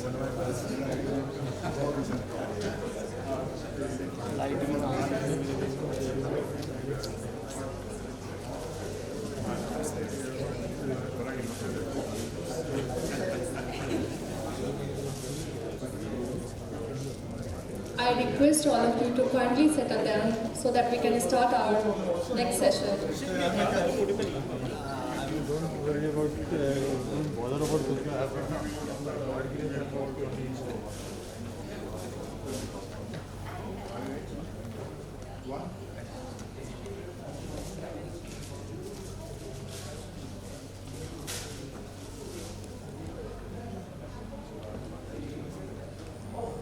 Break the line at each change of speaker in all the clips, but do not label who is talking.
I request all of you to kindly settle down so that we can start our next session.
Don't worry about, don't bother about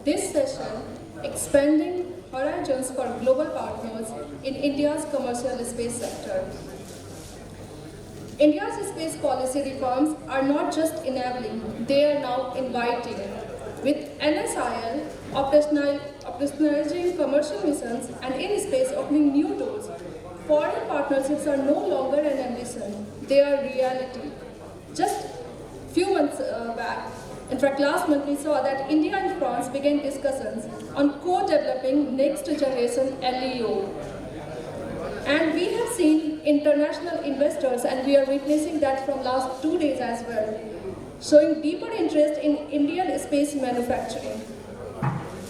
This session, expanding horizons for global partners in India's commercial space sector. India's space policy reforms are not just enabling, they are now inviting. With NSIL operationalizing commercial missions and in space opening new doors, foreign partnerships are no longer an ambition, they are reality. Just few months back, in fact last month we saw that India and France began discussions on co-developing next generation LEO. And we have seen international investors, and we are witnessing that from last 2 days as well, showing deeper interest in Indian space manufacturing.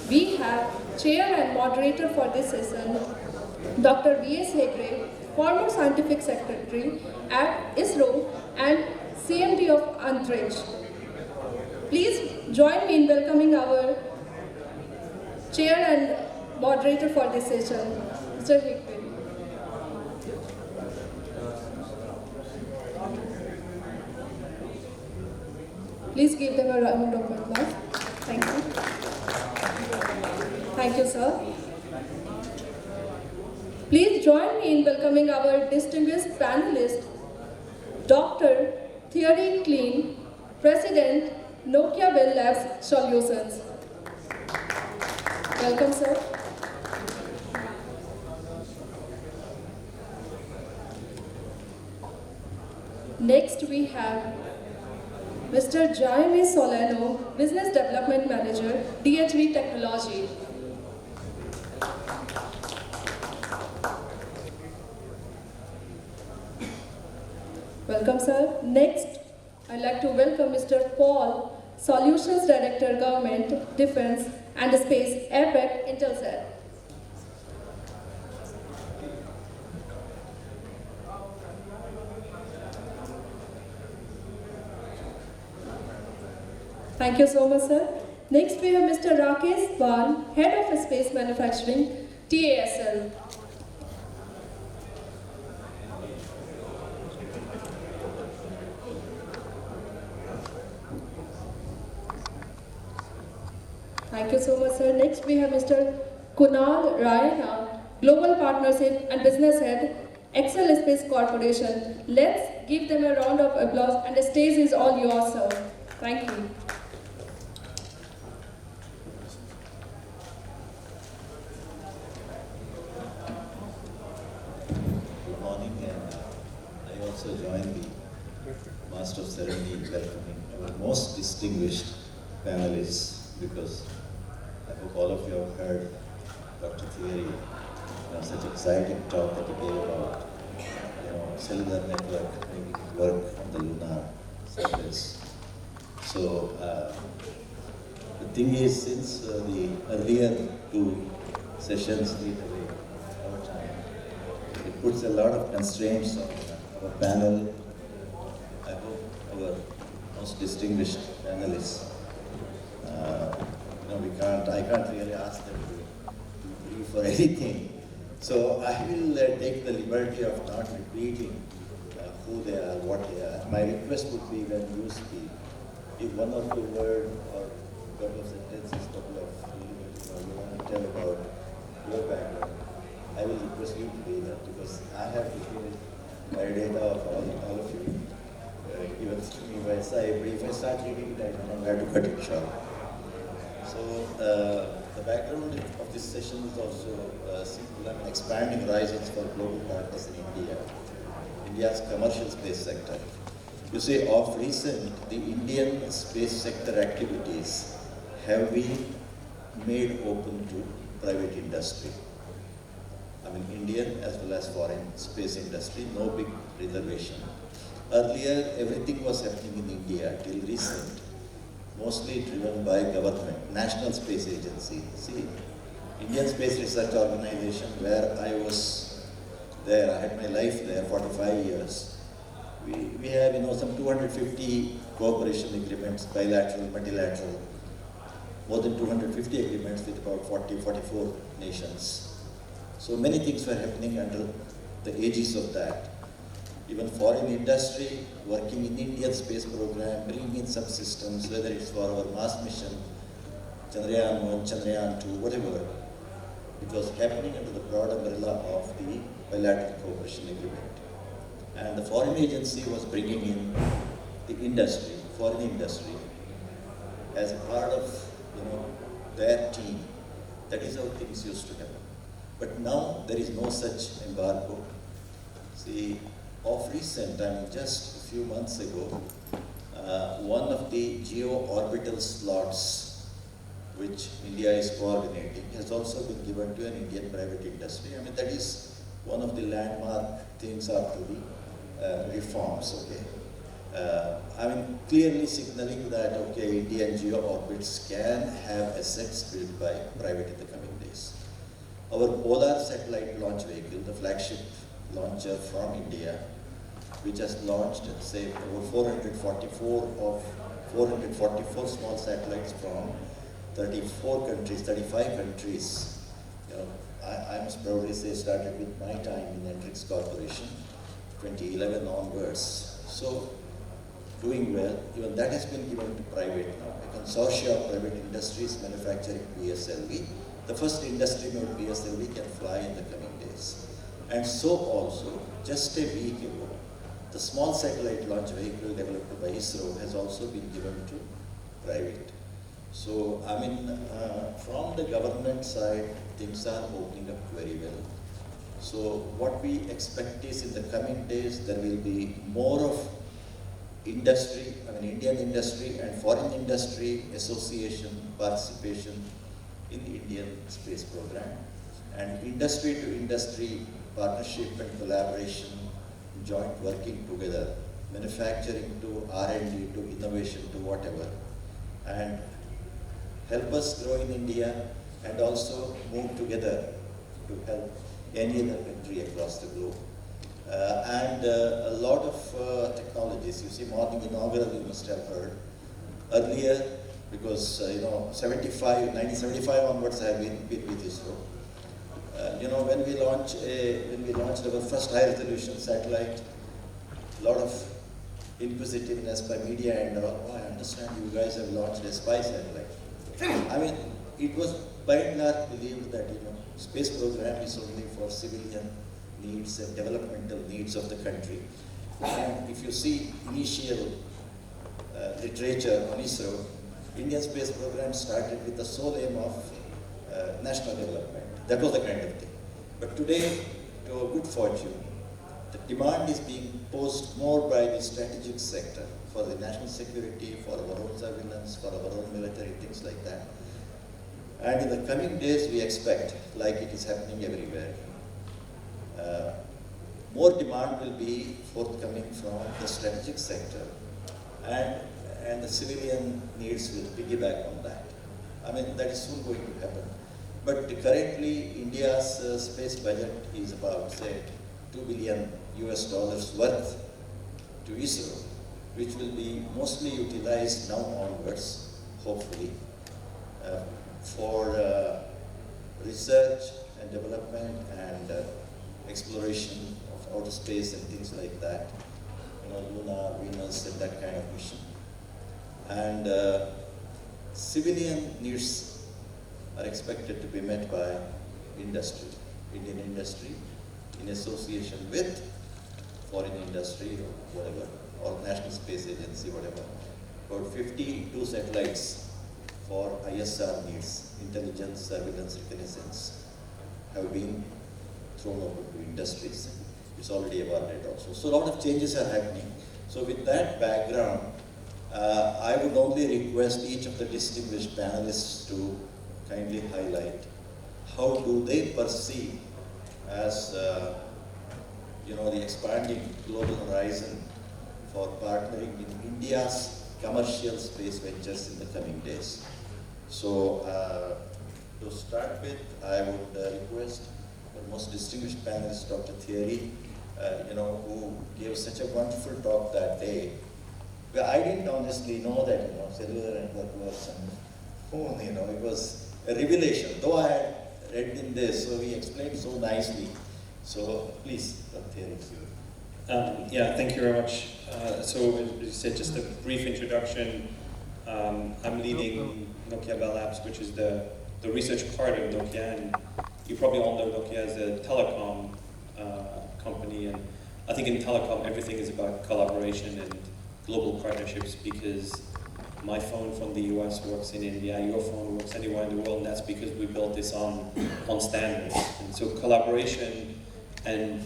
We have chair and moderator for this session, Dr. V.S. Hegde, former scientific secretary at ISRO and CMD of Antariksh. Please join me in welcoming our chair and moderator for this session, Mr. Hegde. Please give them a round of applause. Thank you. Thank you, sir. Please join me in welcoming our distinguished panelist, Dr. Thierry Klein, President, Nokia Bell Labs Solutions. Welcome, sir. Next, we have Mr. Jaime Solano, Business Development Manager, DHV Technology. Welcome, sir. Next, I'd like to welcome Mr. Paul, Solutions Director, Government, Defense and Space, APAC, Intelsat. Thank you so much, sir. Next, we have Mr. Rakesh Bhan, Head of Space Manufacturing, TASL. Thank you so much, sir. Next, we have Mr. Kunal Raina, Global Partnership and Business Head, Excel Space Corporation. Let's give them a round of applause, and the stage is all yours, sir. Thank you.
Good morning, and I also join the Master of Ceremony in welcoming our most distinguished panelists, because I hope all of you have heard Dr. Thierry, such exciting talk that he gave about cellular network making work on the lunar surface. So the thing is, since the earlier two sessions lead away our time, it puts a lot of constraints on our panel. I hope our most distinguished panelists, I can't really ask them to brief for anything. So I will take the liberty of not repeating who they are, what they are. My request would be, when you speak, if one or two words or a couple of sentences, couple of you want to tell about your background, I will request you to do that, because I have to finish biodata of all of you. Even if I start reading it, I don't know where to cut it short. So the background of this session is also simple. I'm expanding horizons for global partners in India, India's commercial space sector. You see, of recent, the Indian space sector activities have been made open to private industry. I mean, Indian as well as foreign space industry, no big reservation. Earlier, everything was happening in India till recent, mostly driven by government, National Space Agency. See, Indian Space Research Organization, where I was there, I had my life there, 45 years. We have, some 250 cooperation agreements, bilateral, multilateral, more than 250 agreements with about 40, 44 nations. So many things were happening under the aegis of that. Even foreign industry working in Indian space program, bringing in subsystems, whether it's for our Mars mission, Chandrayaan 1, Chandrayaan 2, whatever. It was happening under the broad umbrella of the bilateral cooperation agreement. And the foreign agency was bringing in the industry, foreign industry, as a part of their team. That is how things used to happen. But now there is no such embargo. See, of recent, just a few months ago, one of the geo-orbital slots which India is coordinating has also been given to an Indian private industry. I mean, that is one of the landmark things after the reforms, okay. I mean, clearly signaling that, okay, Indian geo-orbits can have assets built by private in the coming days. Our Polar satellite launch vehicle, the flagship launcher from India, which has launched, say, over 444 small satellites from 34 countries, 35 countries. I must proudly say started with my time in Antariksh Corporation, 2011 onwards. So, doing well. Even that has been given to private now. A consortia of private industries manufacturing PSLV. The first industry-made PSLV can fly in the coming days. And so also, just a week ago, the small satellite launch vehicle developed by ISRO has also been given to private. So, I mean, from the government side, things are opening up very well. So, what we expect is in the coming days, there will be more of industry, I mean, Indian industry and foreign industry association participation in the Indian space program, and industry to industry partnership and collaboration, joint working together, manufacturing to R&D to innovation to whatever, and help us grow in India and also move together to help any other country across the globe. And a lot of technologies, you see, morning inaugural you must have heard. Earlier, because 1975 onwards I have been with ISRO. When we launched our first high resolution satellite, a lot of inquisitiveness by media and all. Oh, I understand you guys have launched a spy satellite. I mean, it was by and large believed that space program is only for civilian needs and developmental needs of the country. And if you see initial literature on ISRO, Indian space program started with the sole aim of national development. That was the kind of thing. But today, to our good fortune, the demand is being posed more by the strategic sector for the national security, for our own surveillance, for our own military, things like that. And in the coming days, we expect, like it is happening everywhere, more demand will be forthcoming from the strategic sector, and the civilian needs will piggyback on that. I mean, that is soon going to happen. But currently, India's space budget is about, say, $2 billion worth to ISRO, which will be mostly utilized now onwards, hopefully, for research and development and exploration of outer space and things like that, Luna, Venus, and that kind of mission. And civilian needs are expected to be met by industry, Indian industry, in association with foreign industry or whatever, or National Space Agency, whatever. About 52 satellites for ISR needs, intelligence, surveillance, reconnaissance, have been thrown over to industries. It's already awarded also. So a lot of changes are happening. So with that background, I would only request each of the distinguished panelists to kindly highlight how do they perceive as the expanding global horizon for partnering in India's commercial space ventures in the coming days. So, to start with, I would request the most distinguished panelist, Dr. Thierry, who gave such a wonderful talk that day. Well, I didn't honestly know that, cellular networks and phone, it was a revelation, though I had read in this, so he explained so nicely. So, please, Dr. Thierry.
Yeah, thank you very much. So, as you said, just a brief introduction. I'm leading Nokia Bell Labs, which is the research part of Nokia, and you probably all know Nokia as a telecom company, and I think in telecom everything is about collaboration and global partnerships, because my phone from the US works in India, your phone works anywhere in the world, and that's because we built this on standards. And so collaboration and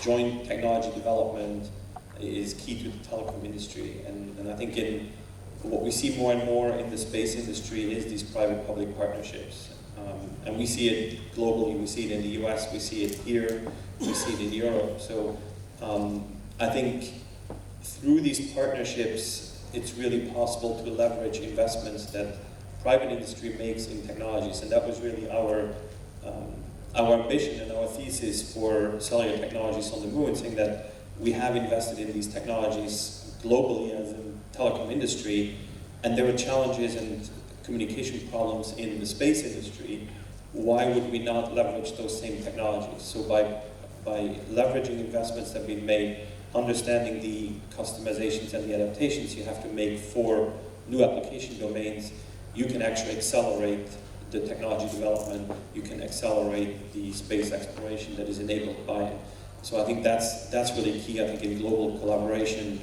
joint technology development is key to the telecom industry. And I think what we see more and more in the space industry is these private-public partnerships. And we see it globally, we see it in the US, we see it here, we see it in Europe. So I think through these partnerships, it's really possible to leverage investments that private industry makes in technologies. And that was really our ambition and our thesis for cellular technologies on the moon, saying that we have invested in these technologies globally as in telecom industry, and there are challenges and communication problems in the space industry. Why would we not leverage those same technologies? So by leveraging investments that we've made, understanding the customizations and the adaptations you have to make for new application domains, you can actually accelerate the technology development, you can accelerate the space exploration that is enabled by it. So I think that's really key, I think, in global collaboration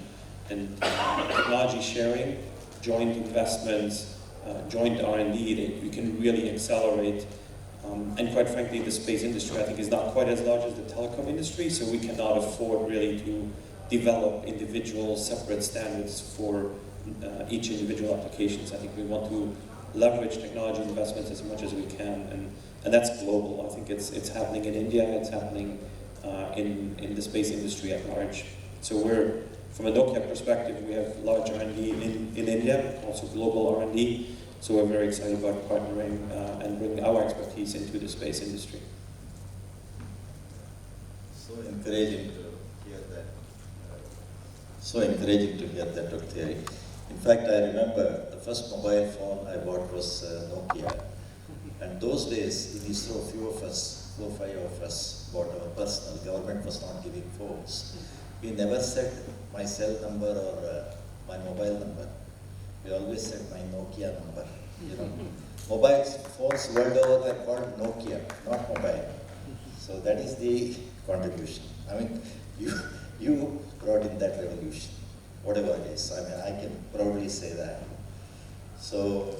and technology sharing, joint investments, joint R&D, that you can really accelerate. And quite frankly, the space industry, I think, is not quite as large as the telecom industry, so we cannot afford really to develop individual separate standards for each individual applications. I think we want to leverage technology investments as much as we can, and that's global. I think it's happening in India, it's happening in the space industry at large. So from a Nokia perspective, we have large R&D in India, also global R&D, so we're very excited about partnering and bringing our expertise into the space industry.
So encouraging to hear that. So encouraging to hear that, Dr. Thierry. In fact, I remember the first mobile phone I bought was Nokia. And those days, in ISRO, few of us, 4 or 5 of us, bought our personal. Government was not giving phones. We never said my cell number or my mobile number. We always said my Nokia number. Mobile phones world over were called Nokia, not mobile. So that is the contribution. I mean, you brought in that revolution, whatever it is. I mean, I can proudly say that. So,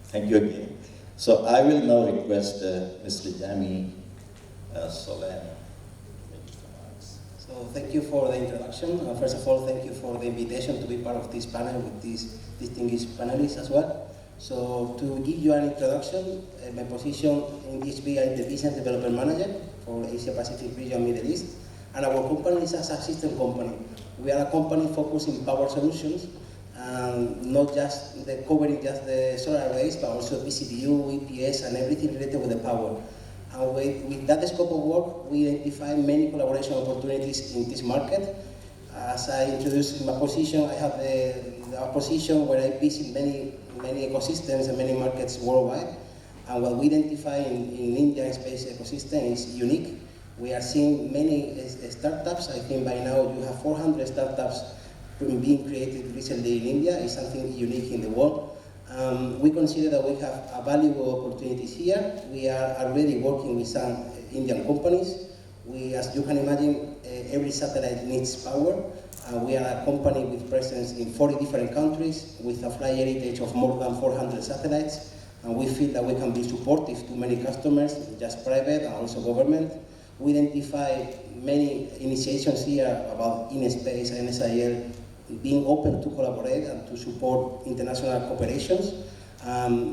thank you again. So I will now request Mr. Jaime Solano.
So thank you for the introduction. First of all, thank you for the invitation to be part of this panel with these distinguished panelists as well. So to give you an introduction, my position in DSP, I'm the Business Development Manager for Asia Pacific region, Middle East, and our company is a subsystem company. We are a company focused in power solutions, not just covering just the solar arrays, but also PCBU, EPS, and everything related with the power. And with that scope of work, we identify many collaboration opportunities in this market. As I introduced in my position, I have a position where I visit many ecosystems and many markets worldwide. And what we identify in Indian space ecosystem is unique. We are seeing many startups. I think by now you have 400 startups being created recently in India. It's something unique in the world. We consider that we have valuable opportunities here. We are already working with some Indian companies. As you can imagine, every satellite needs power. We are a company with presence in 40 different countries with a flight heritage of more than 400 satellites. And we feel that we can be supportive to many customers, just private and also government. We identify many initiations here about in-space and SIL being open to collaborate and to support international cooperations.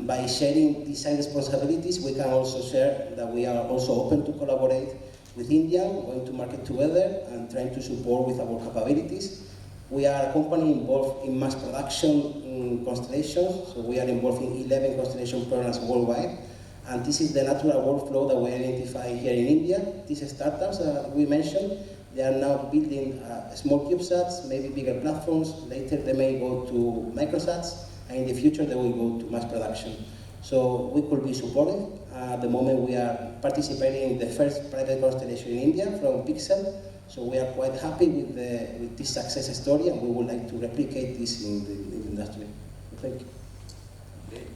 By sharing design responsibilities, we can also share that we are also open to collaborate with India, going to market together and trying to support with our capabilities. We are a company involved in mass production constellations, so we are involved in 11 constellation programs worldwide. And this is the natural workflow that we identify here in India. These startups we mentioned, they are now building small CubeSats, maybe bigger platforms. Later they may go to microsats, and in the future they will go to mass production. So we could be supportive. At the moment we are participating in the first private constellation in India from Pixel. So we are quite happy with this success story, and we would like to replicate this in the industry. Thank you.
Great.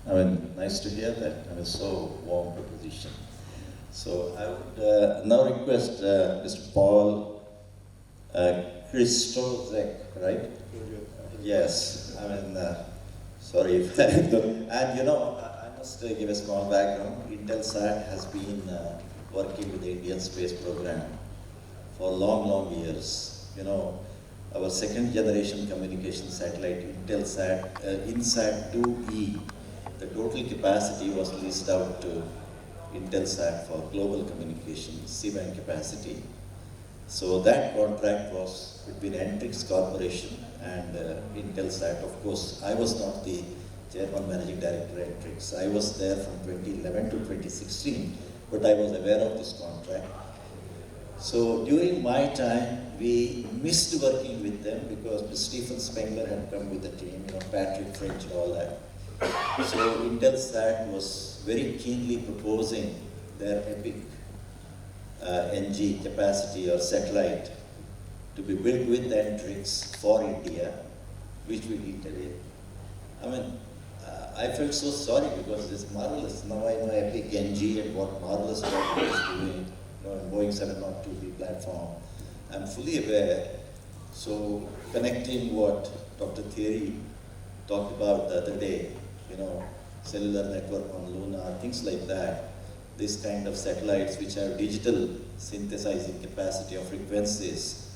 I mean, nice to hear that. I mean, so warm proposition. So I would now request Mr. Paul Krzystoszek, right? Yes. I mean, sorry if and you know, I must give a small background. Intelsat has been working with the Indian space program for long years. You know, our second generation communication satellite, Intelsat, INSAT 2E, the total capacity was leased out to Intelsat for global communication, C-band capacity. So that contract was between Antariksh Corporation and Intelsat. Of course, I was not the Chairman Managing Director at Antariksh. I was there from 2011 to 2016, but I was aware of this contract. So during my time, we missed working with them because Stephen Spengler had come with the team, you know, Patrick French and all that. So Intelsat was very keenly proposing their epic NG capacity or satellite to be built with Antariksh for India, which we did today. I mean, I felt so sorry because it's marvelous. Now I know epic NG and what marvelous work it is doing. You know, Boeing 702B platform. I'm fully aware. So connecting what Dr. Thierry talked about the other day, you know, cellular network on Luna, things like that. This kind of satellites which have digital synthesizing capacity of frequencies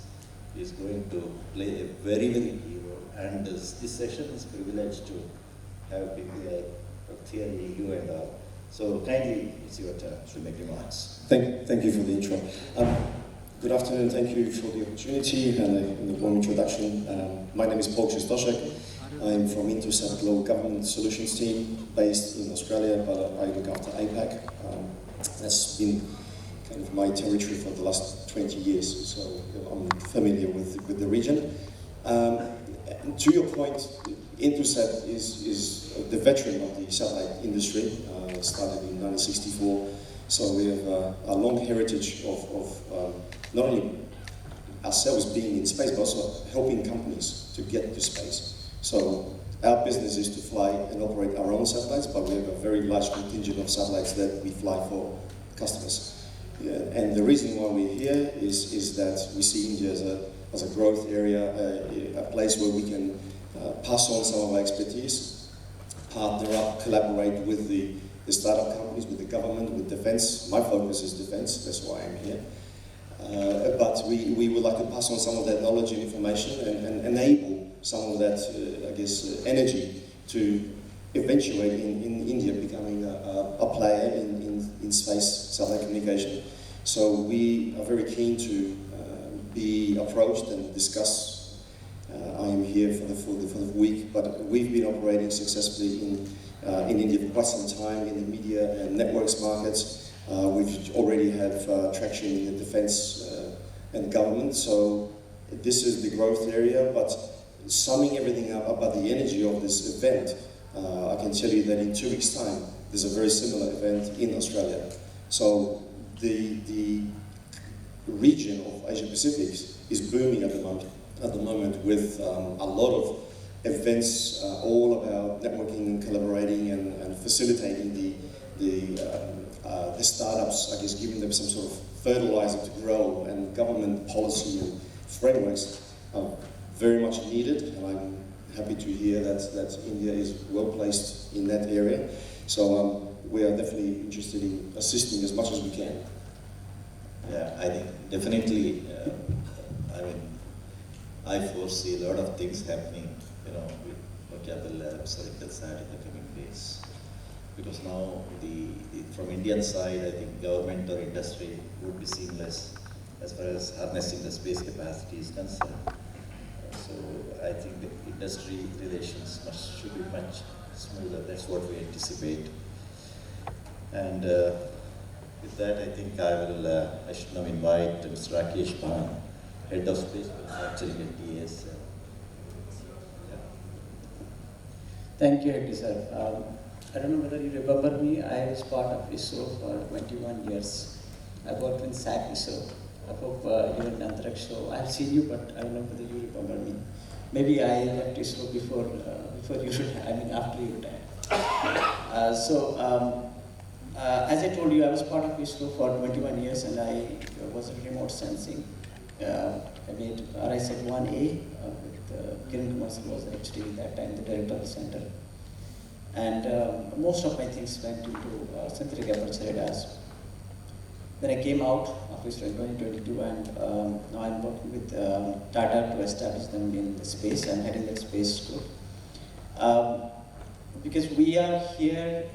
is going to play a very key role. And this session is privileged to have people like Dr. Thierry, you and all. So kindly, it's your turn to make remarks.
Thank you for the intro. Good afternoon, thank you for the opportunity and the warm introduction. My name is Paul Krzystoszek. I'm from Intelsat Global Government Solutions team based in Australia, but I look after APAC. That's been kind of my territory for the last 20 years, so I'm familiar with the region. To your point, Intelsat is the veteran of the satellite industry. Started in 1964, so we have a long heritage of not only ourselves being in space, but also helping companies to get to space. So our business is to fly and operate our own satellites, but we have a very large contingent of satellites that we fly for customers. Yeah, and the reason why we're here is that we see India as a growth area, a place where we can pass on some of our expertise, partner up, collaborate with the startup companies, with the government, with defense. My focus is defense, that's why I'm here. But we would like to pass on some of that knowledge and information and enable some of that, energy to eventuate in India becoming a player in space satellite communication. So we are very keen to be approached and discuss. I am here for the week, but we've been operating successfully in India for quite some time in the media and networks markets. We've already had traction in the defense and government, so this is the growth area. But summing everything up about the energy of this event, I can tell you that in 2 weeks' time, there's a very similar event in Australia. So the region of Asia Pacific is booming at the moment with a lot of events all about networking and collaborating and facilitating the startups, giving them some sort of fertilizer to grow, and government policy and frameworks are very much needed, and I'm happy to hear that India is well placed in that area. So we are definitely interested in assisting as much as we can.
Yeah, I think definitely, I foresee a lot of things happening, with Nokia Bell Labs or Intelsat in the coming days. Because now, from Indian side, I think government or industry would be seamless as far as harnessing the space capacity is concerned. So I think the industry relations should be much smoother. That's what we anticipate. And with that, I think I should now invite Mr. Rakesh Bhan, Head of Space Manufacturing at TASL.
Thank you, Hegde sir. I don't know whether you remember me. I was part of ISRO for 21 years. I worked in SAT-ISRO. I hope you're in Antariksh, so I've seen you, but I don't know whether you remember me. Maybe I left ISRO before you should, after you retired. As I told you, I was part of ISRO for 21 years, and I was in remote sensing. I made RISAT 1A with Kiran Kumar was actually at that time the director of the center. And most of my things went into synthetic aperture radars. Then I came out of ISRO in 2022, and now I'm working with Tata to establish them in the space. I'm heading that space group. Because we are here,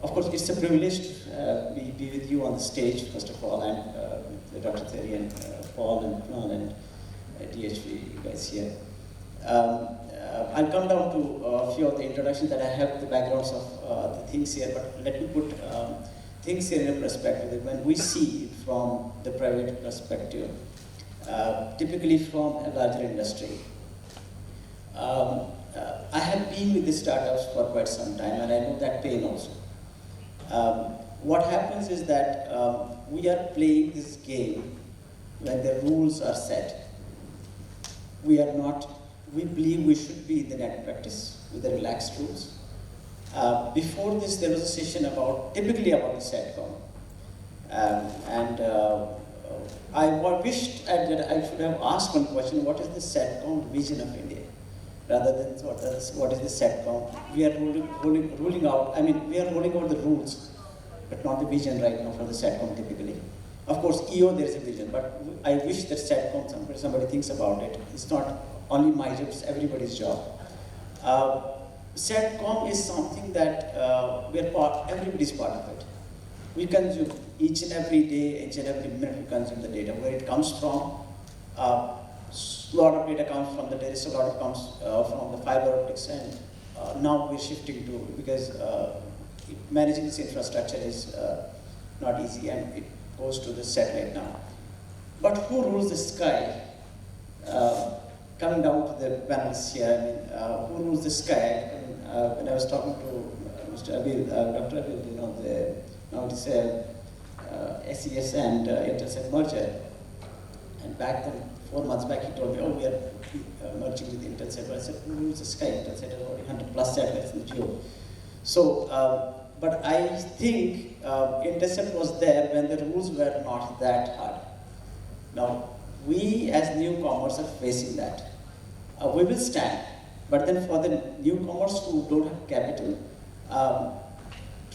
of course, it's a privilege to be with you on the stage, first of all, and Dr. Thierry and Paul and Klein and DHV guys here. I'll come down to a few of the introductions that I have the backgrounds of the things here, but let me put things here in a perspective. When we see it from the private perspective, typically from a larger industry, I have been with the startups for quite some time, and I know that pain also. What happens is that we are playing this game when the rules are set. We believe we should be in the net practice with the relaxed rules. Before this, there was a session typically about the SATCOM. I wished that I should have asked one question: what is the SATCOM vision of India? Rather than what is the SATCOM? We are ruling out, we are rolling out the rules, but not the vision right now for the SATCOM typically. Of course, EO, there is a vision, but I wish that SATCOM, somebody thinks about it. It's not only my job, it's everybody's job. SATCOM is something that everybody's part of it. We consume each and every day, each and every minute we consume the data. Where it comes from, a lot of data comes from the terrestrial, a lot comes from the fiber optics, and now we're shifting to, because managing this infrastructure is not easy, and it goes to the satellite now. But who rules the sky? Coming down to the panelists here, who rules the sky? When I was talking to Mr. Abil, Dr. Abil, now it is SES and Intelsat merger. And back then, 4 months back, he told me, we are merging with Intelsat. But I said, who rules the sky? Intelsat has already 100 plus satellites in the geo. So, but I think Intelsat was there when the rules were not that hard. Now, we as newcomers are facing that. We will stand, but then for the newcomers who don't have capital,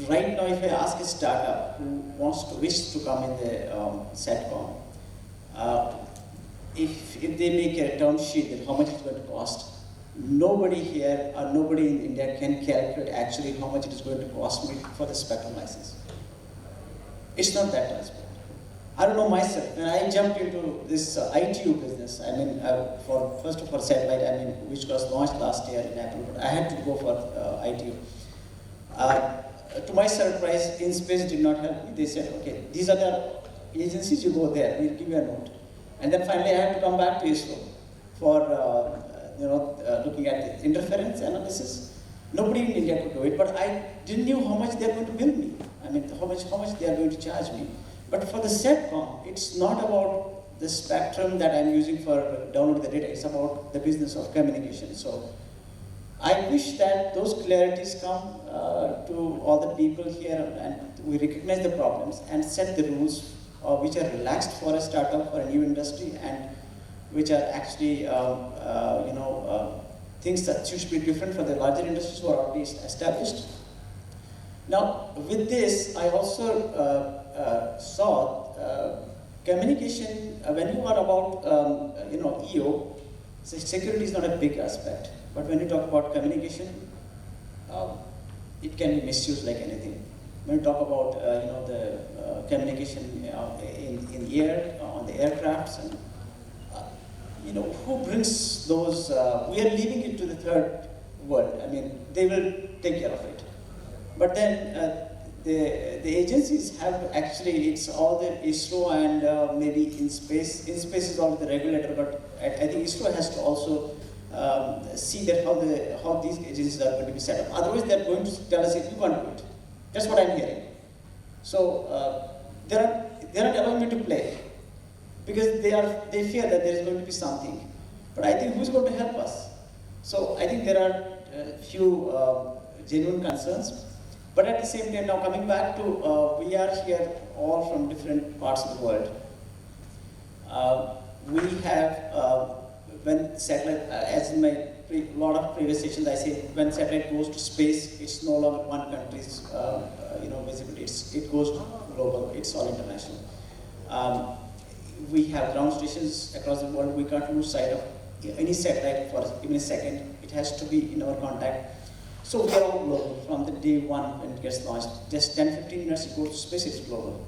right now if I ask a startup who wishes to come in the SATCOM, if they make a term sheet that how much it's going to cost, nobody here or nobody in India can calculate actually how much it is going to cost me for the spectrum license. It's not that transparent. I don't know myself. When I jumped into this ITU business, first of all satellite, which was launched last year in April, but I had to go for ITU. To my surprise, InSpace did not help me. They said, okay, these are the agencies, you go there, we'll give you a note. And then finally I had to come back to ISRO for looking at the interference analysis. Nobody in India could do it, but I didn't know how much they are going to bill me. How much they are going to charge me. But for the SATCOM, it's not about the spectrum that I'm using for download the data, it's about the business of communication. So I wish that those clarities come to all the people here, and we recognize the problems and set the rules which are relaxed for a startup, for a new industry, and which are actually things that should be different for the larger industries who are already established. Now, with this, I also saw communication. When you are about EO, So security is not a big aspect, but when you talk about communication, it can be misused like anything. When you talk about the communication in air, on the aircrafts, and who brings those? We are leaving it to the third world. I mean, they will take care of it. But then the agencies have to actually, it's all the ISRO and maybe in space is all the regulator, but I think ISRO has to also see that how these agencies are going to be set up. Otherwise, they're going to tell us if you can't do it. That's what I'm hearing. So they're not allowing me to play because they fear that there is going to be something. But I think who's going to help us? So I think there are a few genuine concerns. But at the same time, now coming back to, we are here all from different parts of the world. We have, when satellite, as in my lot of previous sessions, I say when satellite goes to space, it's no longer one country's visibility. It goes global. It's all international. We have ground stations across the world. We can't lose sight of any satellite for even a second. It has to be in our contact. So we are all global from the day one when it gets launched. Just 10-15 minutes it goes to space, it's global.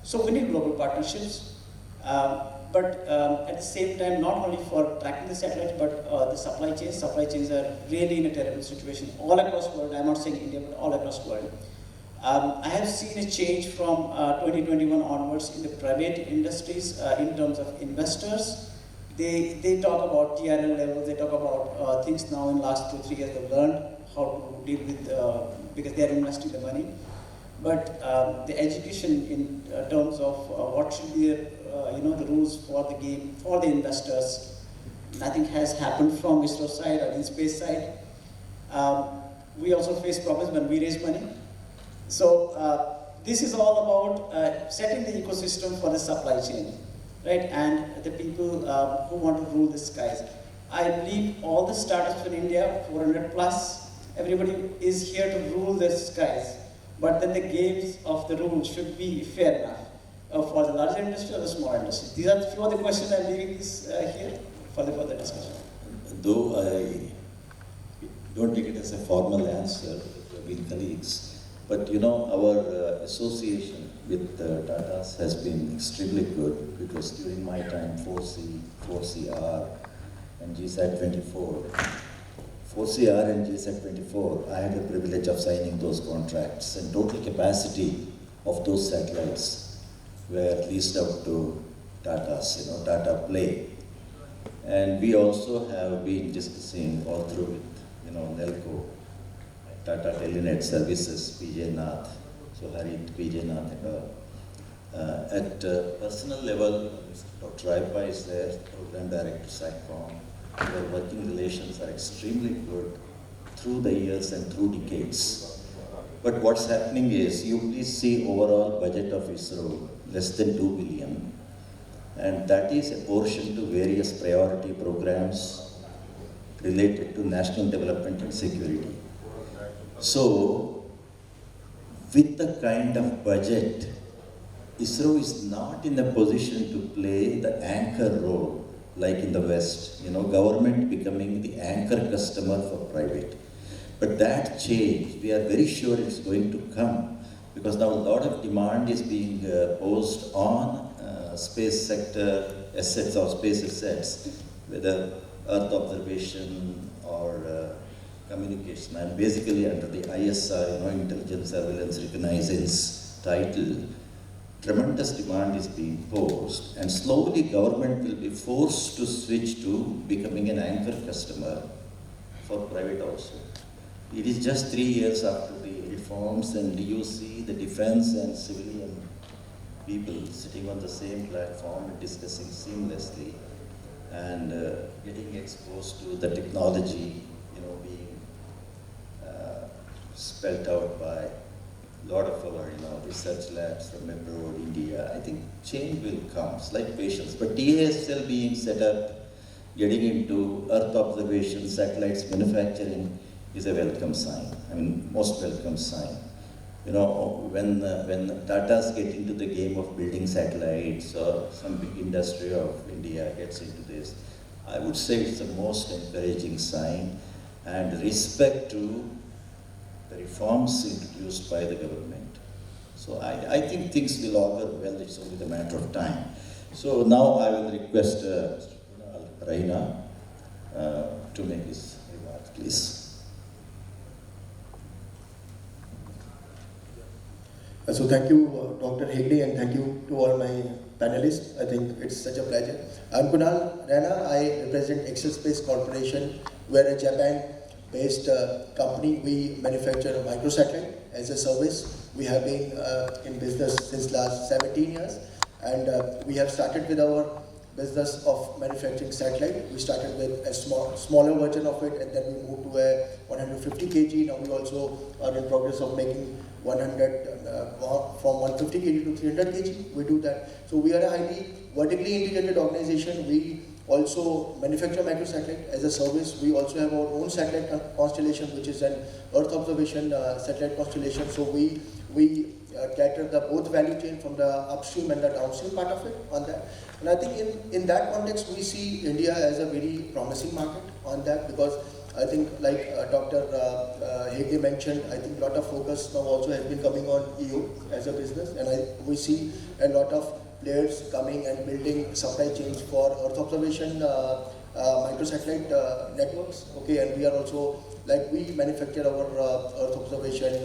So we need global partnerships. But at the same time, not only for tracking the satellites, but the supply chains. Supply chains are really in a terrible situation all across the world. I'm not saying India, but all across the world. I have seen a change from 2021 onwards in the private industries in terms of investors. They talk about TRL levels, they talk about things now in the last 2-3 years they've learned how to deal with, because they are investing the money. But the education in terms of what should be the rules for the game, for the investors, nothing has happened from ISRO side or in space side. We also face problems when we raise money. So this is all about setting the ecosystem for the supply chain, right? And the people who want to rule the skies. I believe all the startups in India, 400 plus, everybody is here to rule the skies. But then the games of the rules should be fair enough for the larger industry or the small industry. These are a few of the questions I'm leaving this here for the further discussion.
Though I don't take it as a formal answer with colleagues, but our association with Tatas has been extremely good because during my time 4C, 4CR and GSAT 24, 4CR and GSAT 24, I had the privilege of signing those contracts, and total capacity of those satellites were leased out to Tatas, Tata Play. And we also have been discussing all through with, Nelco, Tata Telenet Services, PJ Nath, so Harit, PJ Nath and all. At personal level, Dr. Raipa is there, Program Director SATCOM. Our working relations are extremely good through the years and through decades. But what's happening is, you please see overall budget of ISRO, less than 2 billion. And that is a portion to various priority programs related to national development and security. So, with the kind of budget, ISRO is not in a position to play the anchor role like in the West, government becoming the anchor customer for private. But that change, we are very sure it's going to come, because now a lot of demand is being posed on space sector assets or space assets, whether Earth observation or communication. And basically under the ISR, Intelligence Surveillance Reconnaissance title, tremendous demand is being posed, and slowly government will be forced to switch to becoming an anchor customer for private also. It is just 3 years after the reforms, and you see the defense and civilian people sitting on the same platform and discussing seamlessly and getting exposed to the technology, being spelled out by a lot of our research labs from abroad, India. I think change will come. It's like patience. But TASL being set up, getting into Earth observation, satellites manufacturing is a welcome sign. I mean, most welcome sign. When Tatas get into the game of building satellites, or some big industry of India gets into this, I would say it's the most encouraging sign, and respect to the reforms introduced by the government. So I think things will augur well, it's only the matter of time. So now I will request Mr. Raina to make his remarks, please.
So thank you, Dr. Hegde, and thank you to all my panelists. I think it's such a pleasure. I'm Kunal Rana. I represent Excel Space Corporation. We're a Japan-based company. We manufacture a microsatellite as a service. We have been in business since last 17 years, and we have started with our business of manufacturing satellite. We started with a smaller version of it, and then we moved to a 150 kg. Now we also are in progress of making 100 from 150 kg to 300 kg. We do that. So we are a highly vertically integrated organization. We also manufacture microsatellite as a service. We also have our own satellite constellation, which is an Earth observation satellite constellation. So we cater the both value chain from the upstream and the downstream part of it on that. And I think in that context, we see India as a very promising market on that, because I think like Dr. Hegde mentioned, I think a lot of focus now also has been coming on EU as a business, and we see a lot of players coming and building supply chains for Earth observation microsatellite networks. Okay, and we are also, like, we manufacture our Earth observation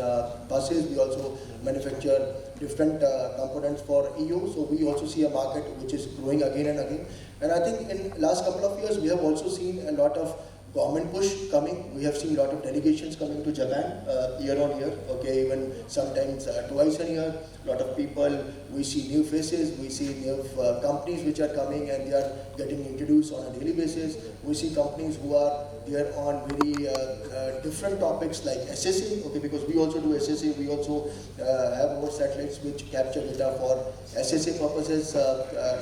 buses. We also manufacture different components for EU. So we also see a market which is growing again and again. And I think in last couple of years we have also seen a lot of government push coming. We have seen a lot of delegations coming to Japan year on year, okay, even sometimes twice a year. A lot of people, we see new faces, we see new companies which are coming and they are getting introduced on a daily basis. We see companies who are there on very different topics like SSA, okay, because we also do SSA. We also have our satellites which capture data for SSA purposes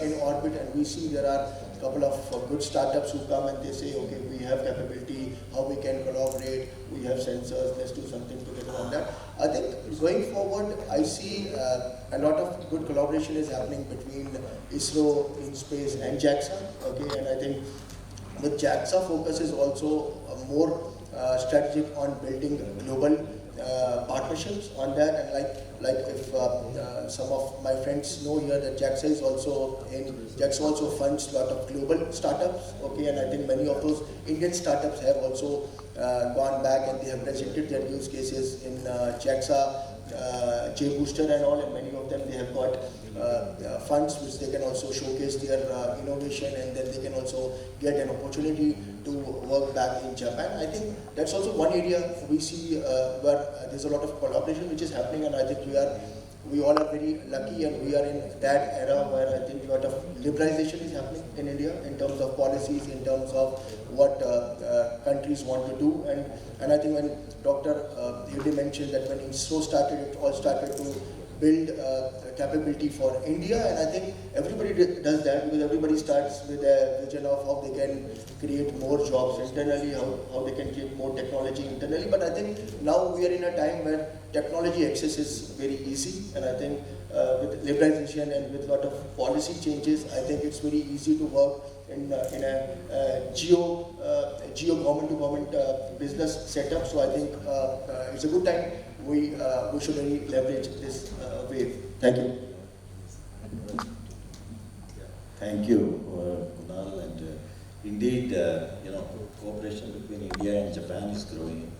in orbit, and we see there are a couple of good startups who come and they say, okay, we have capability, how we can collaborate, we have sensors, let's do something together on that. I think going forward, I see a lot of good collaboration is happening between ISRO, InSpace and JAXA, okay, and I think with JAXA focus is also more strategic on building global partnerships on that, and like if some of my friends know here that JAXA also funds a lot of global startups, okay, and I think many of those Indian startups have also gone back and they have presented their use cases in JAXA J Booster and all, and many of them they have got funds which they can also showcase their innovation, and then they can also get an opportunity to work back in Japan. I think that's also one area we see where there's a lot of collaboration which is happening, and I think we all are very lucky, and we are in that era where I think a lot of liberalization is happening in India in terms of policies, in terms of what countries want to do, and I think when Dr. Hegde mentioned that when ISRO started, it all started to build capability for India, and I think everybody does that because everybody starts with a vision of how they can create more jobs internally, how they can create more technology internally. But I think now we are in a time where technology access is very easy, and I think with liberalization and with a lot of policy changes, I think it's very easy to work in a geo government to government business setup. So I think it's a good time. We should really leverage this wave. Thank you.
Thank you, Kunal. And indeed, cooperation between India and Japan is growing.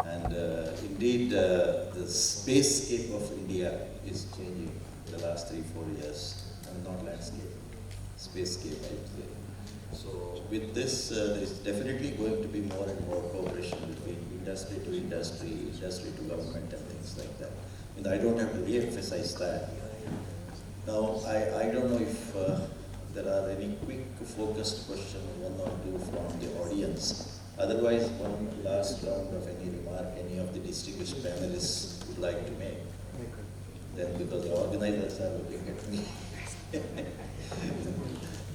And indeed, the spacescape of India is changing in the last 3-4 years. And not landscape, spacescape, I would say. So with this, there is definitely going to be more and more cooperation between industry to industry, industry to government, and things like that. And I don't have to re-emphasize that. Now, I don't know if there are any quick focused question, one or two from the audience. Otherwise, one last round of any remark any of the distinguished panelists would like to make. Then, because the organizers are looking at me.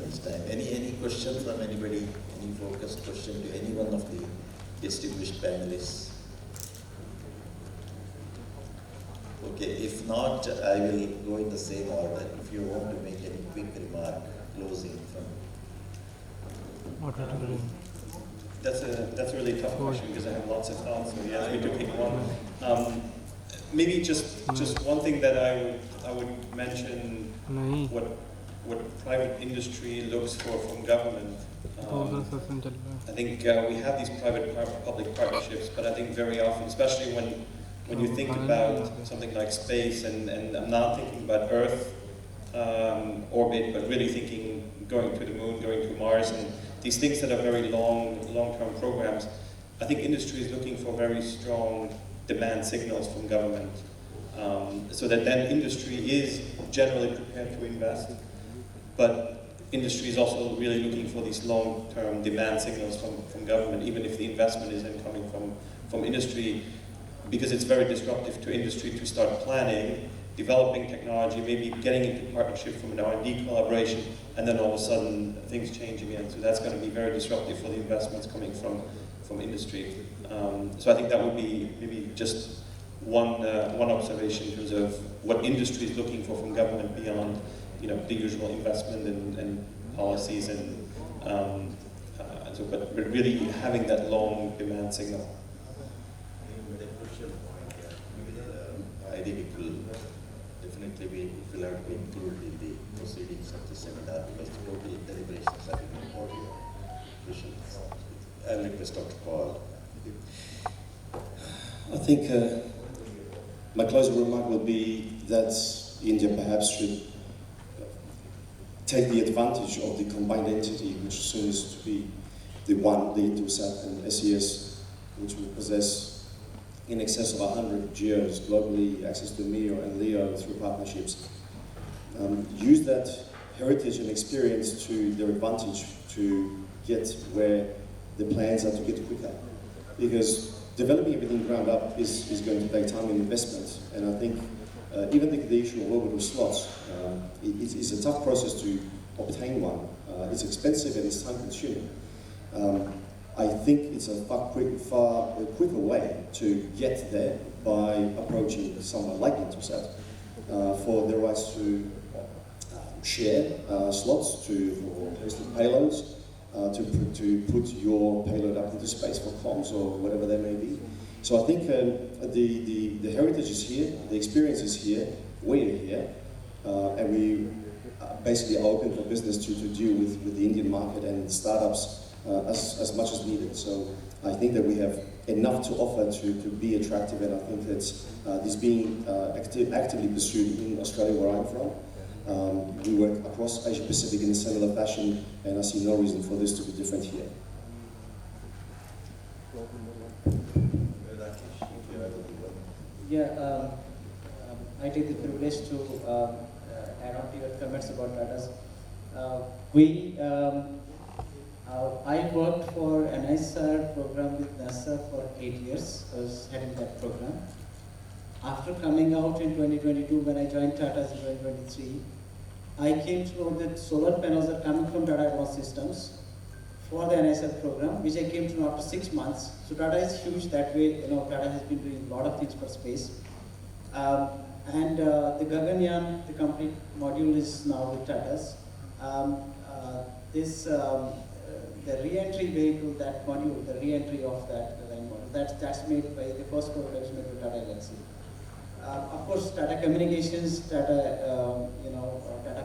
This time. Any question from anybody? Any focused question to any one of the distinguished panelists? Okay, if not, I will go in the same order. If you want to make any quick remark, closing from.
That's a really tough question because I have lots of thoughts, so you asked me to pick one. Maybe just one thing that I would mention what private industry looks for from government. I think we have these private-public partnerships, but I think very often, especially when you think about something like space, and I'm not thinking about Earth orbit, but really thinking going to the moon, going to Mars, and these things that are very long-term programs. I think industry is looking for very strong demand signals from government, so that then industry is generally prepared to invest, but industry is also really looking for these long-term demand signals from government, even if the investment isn't coming from industry, because it's very disruptive to industry to start planning, developing technology, maybe getting into partnership from an R&D collaboration, and then all of a sudden things change again. So that's going to be very disruptive for the investments coming from industry. So I think that would be maybe just one observation in terms of what industry is looking for from government beyond the usual investment and policies and so, but really having that long demand signal.
I think it will definitely will have to be included in the proceedings of the seminar because the total deliberations are in the audio questions. I'll request Dr. Paul.
I think my closing remark will be that India perhaps should take the advantage of the combined entity, which soon is to be the Intelsat and SES, which will possess in excess of 100 geos globally, access to MEO and LEO through partnerships. Use that heritage and experience to their advantage to get where the plans are to get quicker. Because developing everything ground up is going to take time and investment. And I think even the issue of orbital slots, it's a tough process to obtain one. It's expensive and it's time consuming. I think it's a far quicker way to get there by approaching someone like Intelsat for the rights to share slots for hosted payloads, to put your payload up into space for comms or whatever they may be. So I think the heritage is here, the experience is here, we're here, and we basically are open for business to deal with the Indian market and startups as much as needed. So I think that we have enough to offer to be attractive, and I think that this being actively pursued in Australia, where I'm from. We work across Asia Pacific in a similar fashion, and I see no reason for this to be different here.
Yeah, I take the privilege to add on to your comments about TASL. I worked for an ISRO program with NASA for 8 years. I was heading that program. After coming out in 2022, when I joined TASL in 2023, I came to know that solar panels are coming from Tata Advanced Systems for the NISR program, which I came to know after 6 months. So Tata is huge that way. Tata has been doing a lot of things for space. The Gaganyaan, the complete module, is now with Tata's. The re-entry vehicle, that module, the re-entry of that module, that's made by the first prototype is made by Tata Galaxy. Of course, Tata Communications, Tata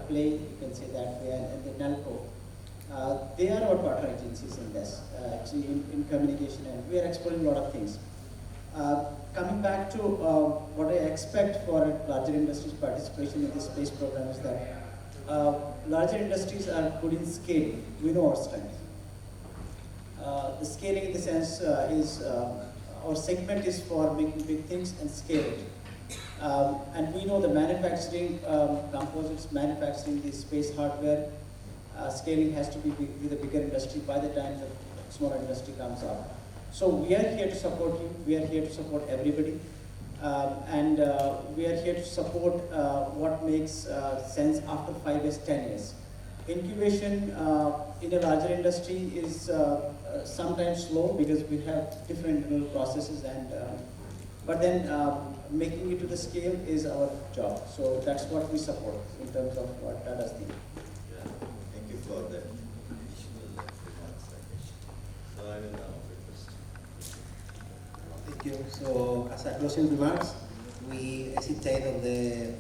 Play, you can say that way, and the Nalco. They are our partner agencies in this, actually in communication, and we are exploring a lot of things. Coming back to what I expect for larger industries' participation in this space program is that larger industries are good in scaling. We know our strength. The scaling in the sense is our segment is for making big things and scale it. And we know the manufacturing composites, manufacturing the space hardware, scaling has to be with a bigger industry by the time the smaller industry comes up. So we are here to support you, we are here to support everybody, and we are here to support what makes sense after 5 years, 10 years. Incubation in a larger industry is sometimes slow because we have different internal processes, but then making it to the scale is our job. So that's what we support in terms of what Tata's doing.
Thank you for that additional remarks. So I will now request.
Thank you. So, as a closing remarks, we hesitate on the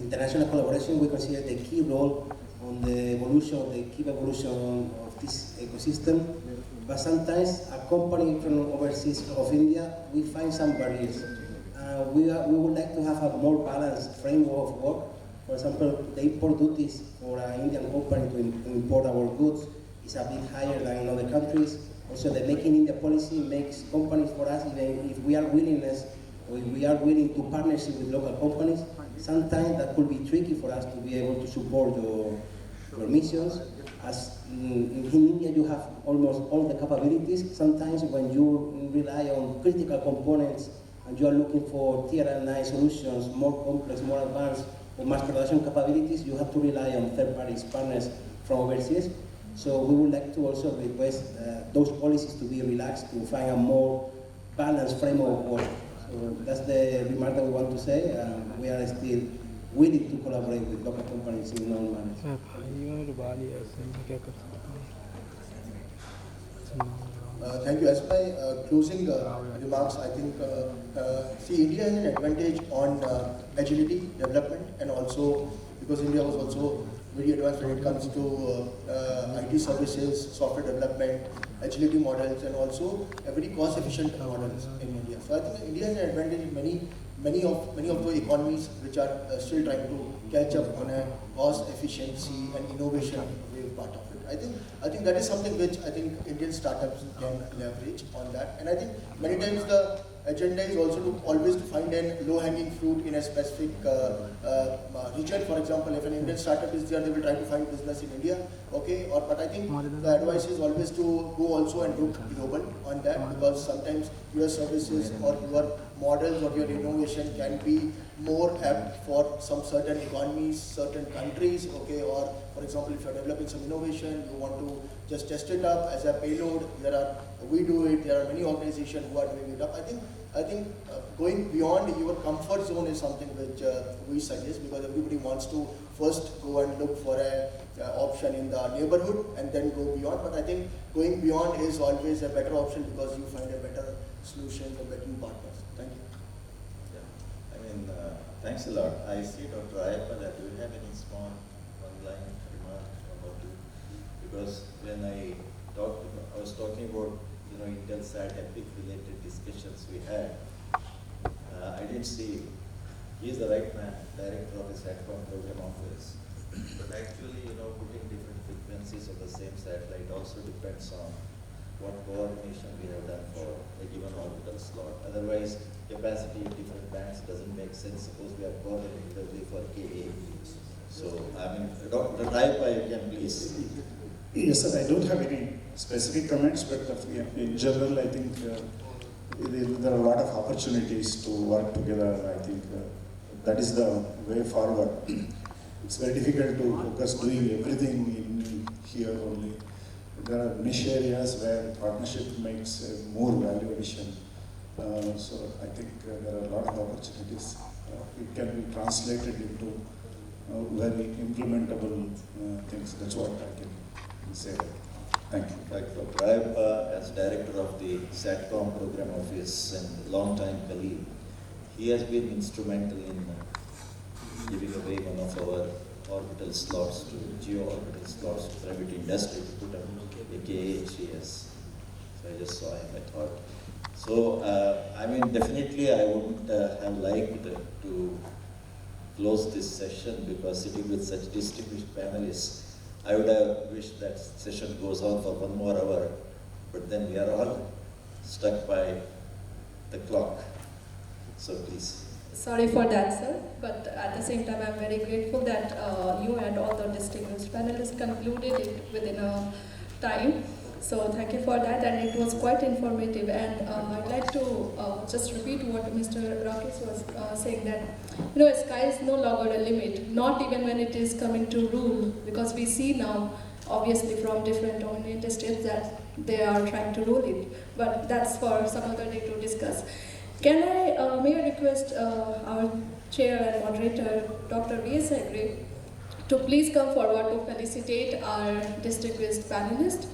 international collaboration. We consider the key role on the evolution, the key evolution of this ecosystem. But sometimes a company from overseas of India, we find some barriers. We would like to have a more balanced framework of work. For example, the import duties for an Indian company to import our goods is a bit higher than in other countries. Also, the Make in India policy makes companies for us, even if we are willing to partnership with local companies, sometimes that could be tricky for us to be able to support your missions. As in India, you have almost all the capabilities. Sometimes when you rely on critical components and you are looking for tier 9 solutions, more complex, more advanced, or mass production capabilities, you have to rely on third-party partners from overseas. So we would like to also request those policies to be relaxed to find a more balanced framework of work. So that's the remark that we want to say. We are still willing to collaborate with local companies in all manners.
Thank you. As my closing remarks, I think, see, India has an advantage on agility development, and also because India was also very advanced when it comes to IT services, software development, agility models, and also a very cost-efficient models in India. So I think India has an advantage in many of the economies which are still trying to catch up on a cost efficiency and innovation part of it. I think that is something which I think Indian startups can leverage on that. And I think many times the agenda is also to always to find a low-hanging fruit in a specific region. For example, if an Indian startup is there, they will try to find business in India. Okay, but I think the advice is always to go also and look global on that, because sometimes your services or your models or your innovation can be more apt for some certain economies, certain countries, okay, or for example, if you're developing some innovation, you want to just test it up as a payload, we do it, there are many organizations who are doing it up. I think going beyond your comfort zone is something which we suggest, because everybody wants to first go and look for a option in the neighborhood and then go beyond. But I think going beyond is always a better option, because you find a better solution or better partners. Thank you.
Thanks a lot. I see Dr. Ayappa that you have any small one-line remark about it, because when I was talking about Intelsat APAC related discussions we had. I didn't see he's the right man, director of the SATCOM program office. But actually, putting different frequencies of the same satellite also depends on what coordination we have done for a given orbital slot. Otherwise, capacity in different bands doesn't make sense. Suppose we are coordinating only for KA. So, Dr. Ayappa, you can please.
Yes, sir. I don't have any specific comments, but in general, I think there are a lot of opportunities to work together. I think that is the way forward. It's very difficult to focus doing everything in here only. There are niche areas where partnership makes more value addition. So I think there are a lot of opportunities. It can be translated into very implementable things. That's what I can say. Thank you.
Dr. Ayappa, as director of the SATCOM program office and long-time colleague, he has been instrumental in giving away one of our orbital slots to geo-orbital slots to private industry to put up a KHES. So I just saw him, I thought. So, definitely I wouldn't have liked to close this session, because sitting with such distinguished panelists, I would have wished that session goes on for 1 more hour, but then we are all stuck by the clock. So please.
Sorry for that, sir, but at the same time, I'm very grateful that you and all the distinguished panelists concluded it within a time. So thank you for that, and it was quite informative. And I'd like to just repeat what Mr. Rakesh was saying, that sky is no longer a limit, not even when it is coming to rule, because we see now, obviously from different dominated states, that they are trying to rule it. But that's for some other day to discuss. May I request our chair and moderator, Dr. V.S. Hegde, to please come forward to felicitate our distinguished panelists.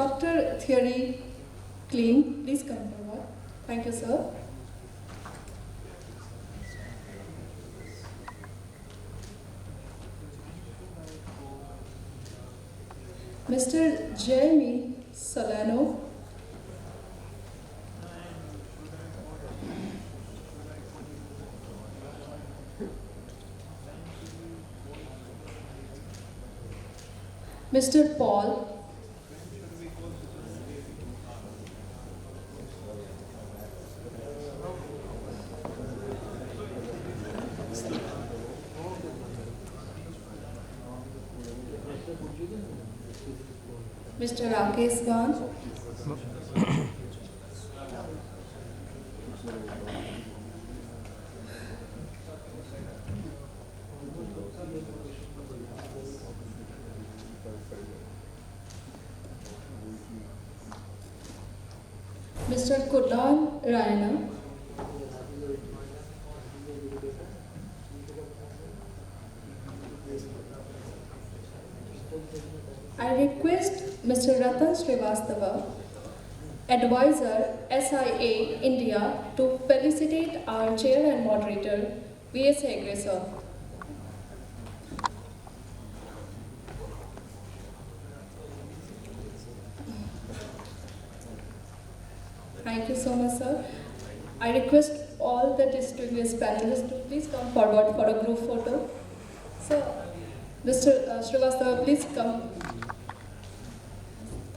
Dr. Thierry, Klein, please come forward. Thank you, sir. Mr. Jaime Solano. Mr. Paul. Mr. Rakesh Bhan. Mr. Klein. I request Mr. Ratan Srivastava, advisor SIA-INDIA, to felicitate our chair and moderator, V.S. Hegde, sir. Thank you so much, sir. I request all the distinguished panelists to please come forward for a group photo. So, Mr. Srivastava, please come.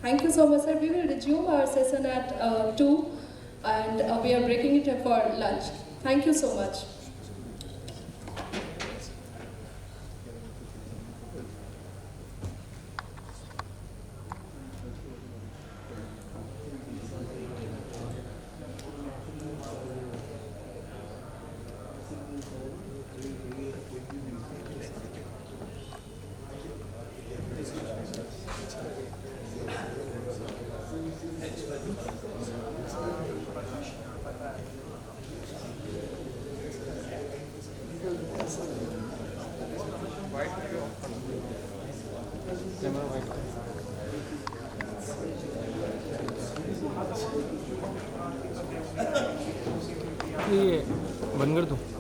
Thank you so much, sir. We will resume our session at 2 and we are breaking it for lunch. Thank you so much.
ये बंद कर दो।